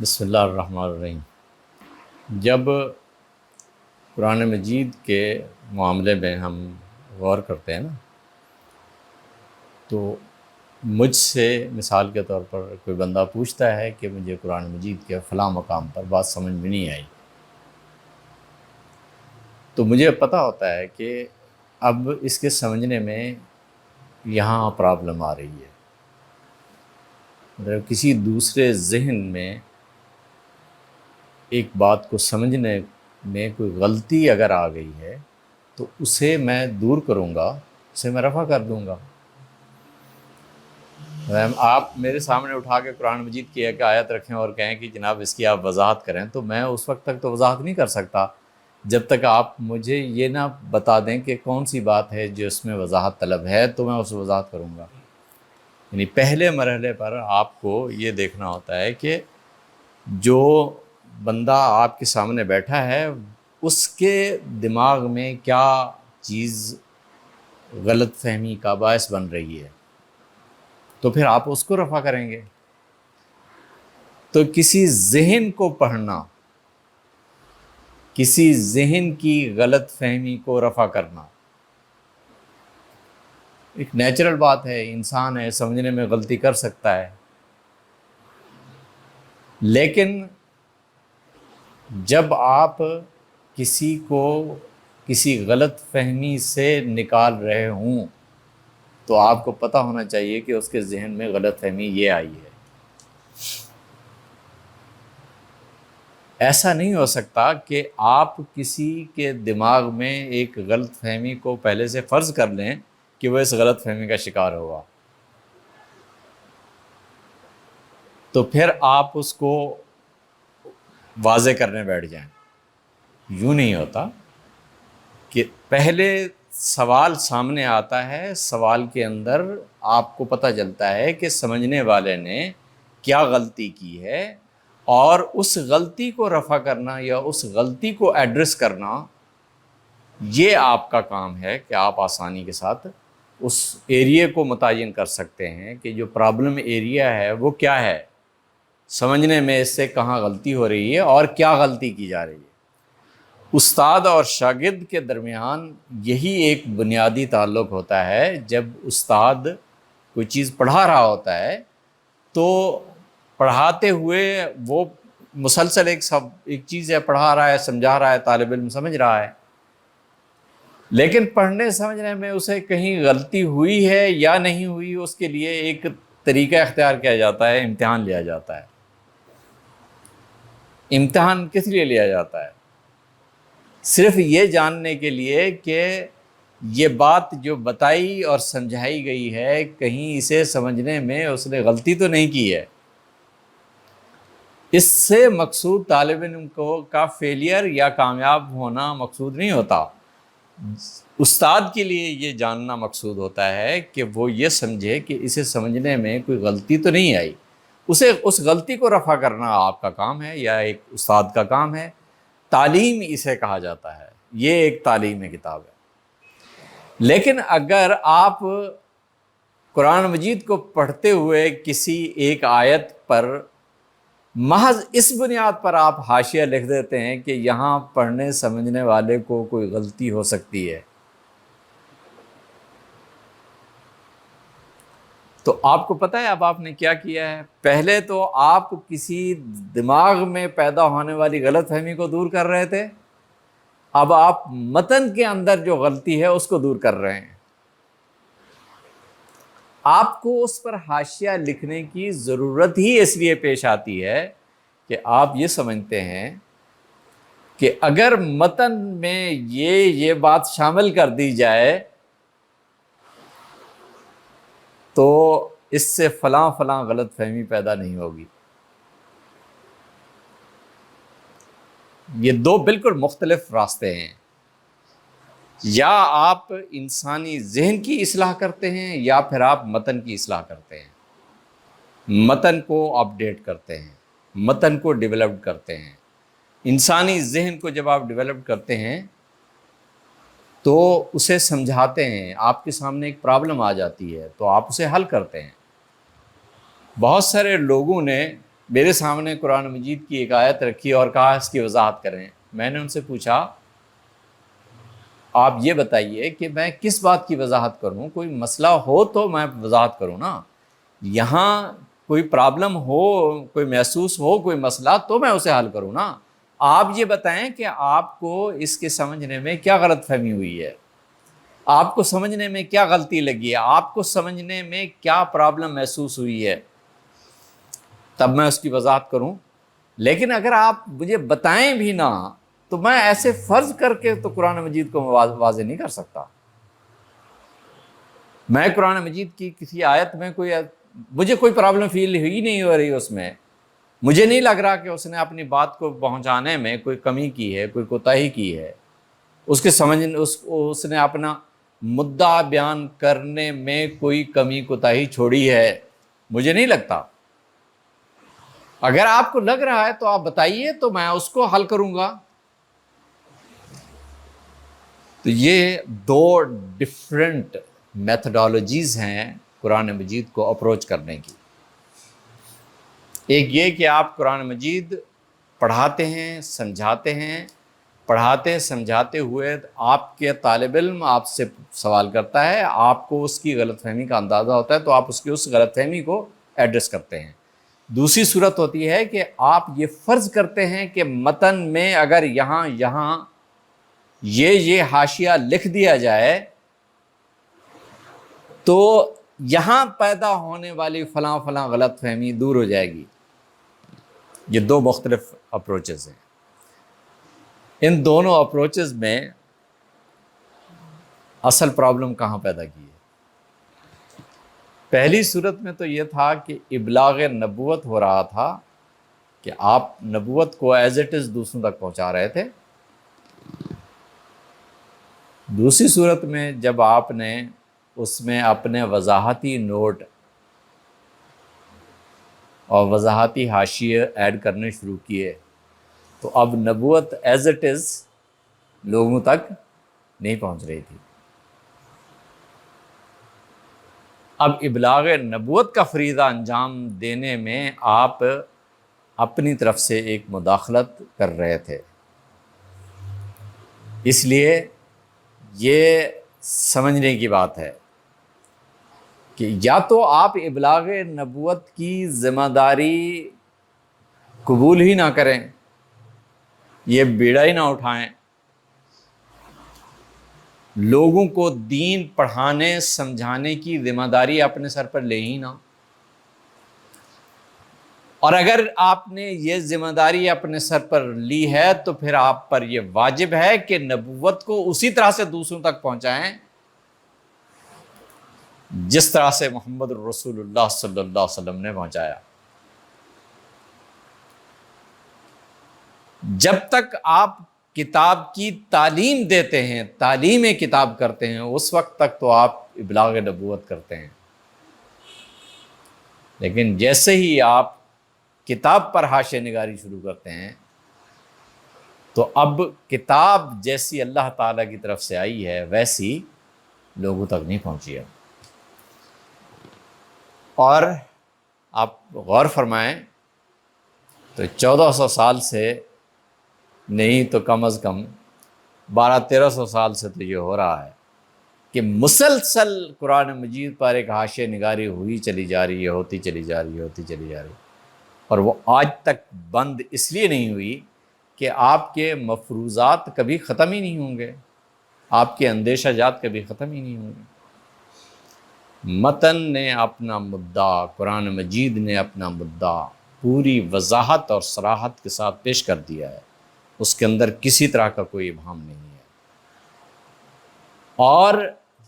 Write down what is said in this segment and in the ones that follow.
بسم اللہ الرحمن الرحیم۔ جب قرآن مجید کے معاملے میں ہم غور کرتے ہیں نا، تو مجھ سے مثال کے طور پر کوئی بندہ پوچھتا ہے کہ مجھے قرآن مجید کے فلاں مقام پر بات سمجھ میں نہیں آئی، تو مجھے پتہ ہوتا ہے کہ اب اس کے سمجھنے میں یہاں پرابلم آ رہی ہے۔ مطلب کسی دوسرے ذہن میں ایک بات کو سمجھنے میں کوئی غلطی اگر آ گئی ہے تو اسے میں دور کروں گا، اسے میں رفع کر دوں گا۔ آپ میرے سامنے اٹھا کے قرآن مجید کی ایک آیت رکھیں اور کہیں کہ جناب اس کی آپ وضاحت کریں، تو میں اس وقت تک تو وضاحت نہیں کر سکتا جب تک آپ مجھے یہ نہ بتا دیں کہ کون سی بات ہے جو اس میں وضاحت طلب ہے، تو میں اس وضاحت کروں گا۔ یعنی پہلے مرحلے پر آپ کو یہ دیکھنا ہوتا ہے کہ جو بندہ آپ کے سامنے بیٹھا ہے اس کے دماغ میں کیا چیز غلط فہمی کا باعث بن رہی ہے، تو پھر آپ اس کو رفع کریں گے۔ تو کسی ذہن کو پڑھنا، کسی ذہن کی غلط فہمی کو رفع کرنا ایک نیچرل بات ہے، انسان ہے، سمجھنے میں غلطی کر سکتا ہے، لیکن جب آپ کسی کو کسی غلط فہمی سے نکال رہے ہوں تو آپ کو پتہ ہونا چاہیے کہ اس کے ذہن میں غلط فہمی یہ آئی ہے۔ ایسا نہیں ہو سکتا کہ آپ کسی کے دماغ میں ایک غلط فہمی کو پہلے سے فرض کر لیں کہ وہ اس غلط فہمی کا شکار ہوگا، تو پھر آپ اس کو واضح کرنے بیٹھ جائیں۔ یوں نہیں ہوتا کہ پہلے سوال سامنے آتا ہے، سوال کے اندر آپ کو پتہ چلتا ہے کہ سمجھنے والے نے کیا غلطی کی ہے، اور اس غلطی کو رفع کرنا یا اس غلطی کو ایڈریس کرنا یہ آپ کا کام ہے کہ آپ آسانی کے ساتھ اس ایریے کو متعین کر سکتے ہیں کہ جو پرابلم ایریا ہے وہ کیا ہے، سمجھنے میں اس سے کہاں غلطی ہو رہی ہے اور کیا غلطی کی جا رہی ہے۔ استاد اور شاگرد کے درمیان یہی ایک بنیادی تعلق ہوتا ہے۔ جب استاد کوئی چیز پڑھا رہا ہوتا ہے تو پڑھاتے ہوئے وہ مسلسل ایک چیز ہے، پڑھا رہا ہے، سمجھا رہا ہے، طالب علم سمجھ رہا ہے، لیکن پڑھنے سمجھنے میں اسے کہیں غلطی ہوئی ہے یا نہیں ہوئی، اس کے لیے ایک طریقہ اختیار کیا جاتا ہے، امتحان لیا جاتا ہے۔ امتحان کس لیے لیا جاتا ہے؟ صرف یہ جاننے کے لیے کہ یہ بات جو بتائی اور سمجھائی گئی ہے کہیں اسے سمجھنے میں اس نے غلطی تو نہیں کی ہے۔ اس سے مقصود طالب علم کا فیلئر یا کامیاب ہونا مقصود نہیں ہوتا۔ استاد کے لیے یہ جاننا مقصود ہوتا ہے کہ وہ یہ سمجھے کہ اسے سمجھنے میں کوئی غلطی تو نہیں آئی، اسے اس غلطی کو رفع کرنا آپ کا کام ہے یا ایک استاد کا کام ہے۔ تعلیم اسے کہا جاتا ہے، یہ ایک تعلیم کتاب ہے۔ لیکن اگر آپ قرآن مجید کو پڑھتے ہوئے کسی ایک آیت پر محض اس بنیاد پر آپ حاشیہ لکھ دیتے ہیں کہ یہاں پڑھنے سمجھنے والے کو کوئی غلطی ہو سکتی ہے، تو آپ کو پتہ ہے اب آپ نے کیا کیا ہے؟ پہلے تو آپ کسی دماغ میں پیدا ہونے والی غلط فہمی کو دور کر رہے تھے، اب آپ متن کے اندر جو غلطی ہے اس کو دور کر رہے ہیں۔ آپ کو اس پر حاشیہ لکھنے کی ضرورت ہی اس لیے پیش آتی ہے کہ آپ یہ سمجھتے ہیں کہ اگر متن میں یہ بات شامل کر دی جائے تو اس سے فلاں فلاں غلط فہمی پیدا نہیں ہوگی۔ یہ دو بالکل مختلف راستے ہیں، یا آپ انسانی ذہن کی اصلاح کرتے ہیں یا پھر آپ متن کی اصلاح کرتے ہیں، متن کو اپڈیٹ کرتے ہیں، متن کو ڈیولپ کرتے ہیں۔ انسانی ذہن کو جب آپ ڈیولپ کرتے ہیں تو اسے سمجھاتے ہیں، آپ کے سامنے ایک پرابلم آ جاتی ہے تو آپ اسے حل کرتے ہیں۔ بہت سارے لوگوں نے میرے سامنے قرآن مجید کی ایک آیت رکھی اور کہا اس کی وضاحت کریں. میں نے ان سے پوچھا آپ یہ بتائیے کہ میں کس بات کی وضاحت کروں؟ کوئی مسئلہ ہو تو میں وضاحت کروں نا. یہاں کوئی پرابلم ہو، کوئی محسوس ہو کوئی مسئلہ تو میں اسے حل کروں نا. آپ یہ بتائیں کہ آپ کو اس کے سمجھنے میں کیا غلط فہمی ہوئی ہے، آپ کو سمجھنے میں کیا غلطی لگی ہے، آپ کو سمجھنے میں کیا پرابلم محسوس ہوئی ہے، تب میں اس کی وضاحت کروں. لیکن اگر آپ مجھے بتائیں بھی نہ تو میں ایسے فرض کر کے تو قرآن مجید کو واضح نہیں کر سکتا. میں قرآن مجید کی کسی آیت میں مجھے کوئی پرابلم فیل ہی نہیں ہو رہی، اس میں مجھے نہیں لگ رہا کہ اس نے اپنی بات کو پہنچانے میں کوئی کمی کی ہے، کوئی کوتاہی کی ہے، اس نے اپنا مدعا بیان کرنے میں کوئی کمی کوتاہی چھوڑی ہے، مجھے نہیں لگتا. اگر آپ کو لگ رہا ہے تو آپ بتائیے تو میں اس کو حل کروں گا. تو یہ دو ڈفرینٹ میتھڈالوجیز ہیں قرآن مجید کو اپروچ کرنے کی. ایک یہ کہ آپ قرآن مجید پڑھاتے ہیں، سمجھاتے ہیں، پڑھاتے سمجھاتے ہوئے آپ کے طالب علم آپ سے سوال کرتا ہے، آپ کو اس کی غلط فہمی کا اندازہ ہوتا ہے تو آپ اس کی اس غلط فہمی کو ایڈریس کرتے ہیں. دوسری صورت ہوتی ہے کہ آپ یہ فرض کرتے ہیں کہ متن میں اگر یہاں یہ حاشیہ لکھ دیا جائے تو یہاں پیدا ہونے والی فلاں فلاں غلط فہمی دور ہو جائے گی. یہ دو مختلف اپروچز ہیں. ان دونوں اپروچز میں اصل پرابلم کہاں پیدا کی ہے؟ پہلی صورت میں تو یہ تھا کہ ابلاغ نبوت ہو رہا تھا کہ آپ نبوت کو ایز اٹ از دوسروں تک پہنچا رہے تھے. دوسری صورت میں جب آپ نے اس میں اپنے وضاحتی نوٹ اور وضاحتی حاشیے ایڈ کرنے شروع کیے تو اب نبوت ایز اٹ از لوگوں تک نہیں پہنچ رہی تھی. اب ابلاغ نبوت کا فریضہ انجام دینے میں آپ اپنی طرف سے ایک مداخلت کر رہے تھے. اس لیے یہ سمجھنے کی بات ہے کہ یا تو آپ ابلاغ نبوت کی ذمہ داری قبول ہی نہ کریں، یہ بیڑا ہی نہ اٹھائیں، لوگوں کو دین پڑھانے سمجھانے کی ذمہ داری اپنے سر پر لے ہی نہ. اور اگر آپ نے یہ ذمہ داری اپنے سر پر لی ہے تو پھر آپ پر یہ واجب ہے کہ نبوت کو اسی طرح سے دوسروں تک پہنچائیں جس طرح سے محمد رسول اللہ صلی اللہ علیہ وسلم نے پہنچایا. جب تک آپ کتاب کی تعلیم دیتے ہیں، تعلیم کتاب کرتے ہیں، اس وقت تک تو آپ ابلاغ نبوت کرتے ہیں. لیکن جیسے ہی آپ کتاب پر حاشیہ نگاری شروع کرتے ہیں تو اب کتاب جیسی اللہ تعالیٰ کی طرف سے آئی ہے ویسی لوگوں تک نہیں پہنچی ہے. اور آپ غور فرمائیں تو 1400 سال سے نہیں تو کم از کم 1200-1300 سال سے تو یہ ہو رہا ہے کہ مسلسل قرآن مجید پر ایک حاشیہ نگاری ہوئی چلی جا رہی ہے، ہوتی چلی جا رہی، اور وہ آج تک بند اس لیے نہیں ہوئی کہ آپ کے مفروضات کبھی ختم ہی نہیں ہوں گے، آپ کے اندیشہ جات کبھی ختم ہی نہیں ہوں گے. متن نے اپنا مدعا، قرآن مجید نے اپنا مدعا پوری وضاحت اور صراحت کے ساتھ پیش کر دیا ہے، اس کے اندر کسی طرح کا کوئی ابہام نہیں ہے. اور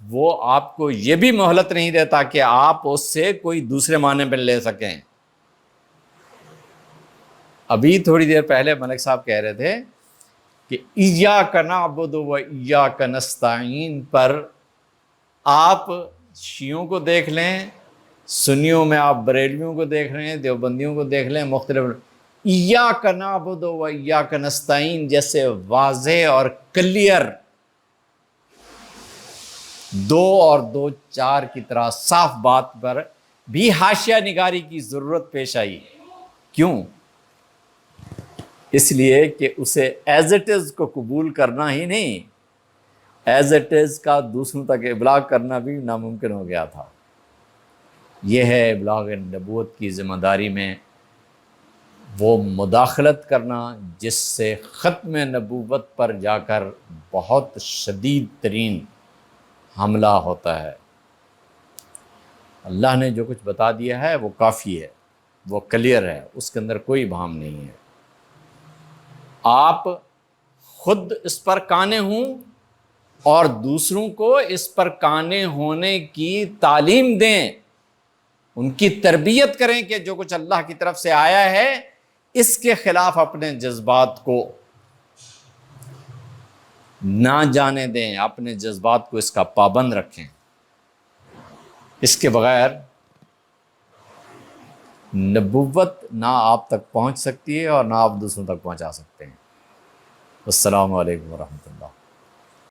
وہ آپ کو یہ بھی مہلت نہیں دیتا کہ آپ اس سے کوئی دوسرے معنی پہ لے سکیں. ابھی تھوڑی دیر پہلے ملک صاحب کہہ رہے تھے کہ ایاک نعبد و ایاک نستعین پر آپ شیعوں کو دیکھ لیں، سنیوں میں آپ بریلویوں کو دیکھ رہے ہیں، دیوبندیوں کو دیکھ لیں، مختلف ایاک نعبد و ایاک نستعین جیسے واضح اور کلیئر 2 اور 2 4 کی طرح صاف بات پر بھی حاشیہ نگاری کی ضرورت پیش آئی. کیوں؟ اس لیے کہ اسے ایز اٹ از کو قبول کرنا ہی نہیں، ایز اٹ از کا دوسروں تک ابلاغ کرنا بھی ناممکن ہو گیا تھا۔ یہ ہے ابلاغ نبوت کی ذمہ داری میں وہ مداخلت کرنا جس سے ختم نبوت پر جا کر بہت شدید ترین حملہ ہوتا ہے۔ اللہ نے جو کچھ بتا دیا ہے وہ کافی ہے، وہ کلیئر ہے، اس کے اندر کوئی بہام نہیں ہے۔ آپ خود اس پر قانے ہوں اور دوسروں کو اس پر قانے ہونے کی تعلیم دیں، ان کی تربیت کریں کہ جو کچھ اللہ کی طرف سے آیا ہے اس کے خلاف اپنے جذبات کو نہ جانے دیں، اپنے جذبات کو اس کا پابند رکھیں۔ اس کے بغیر نبوت نہ آپ تک پہنچ سکتی ہے اور نہ آپ دوسروں تک پہنچا سکتے ہیں۔ السلام علیکم ورحمۃ اللہ۔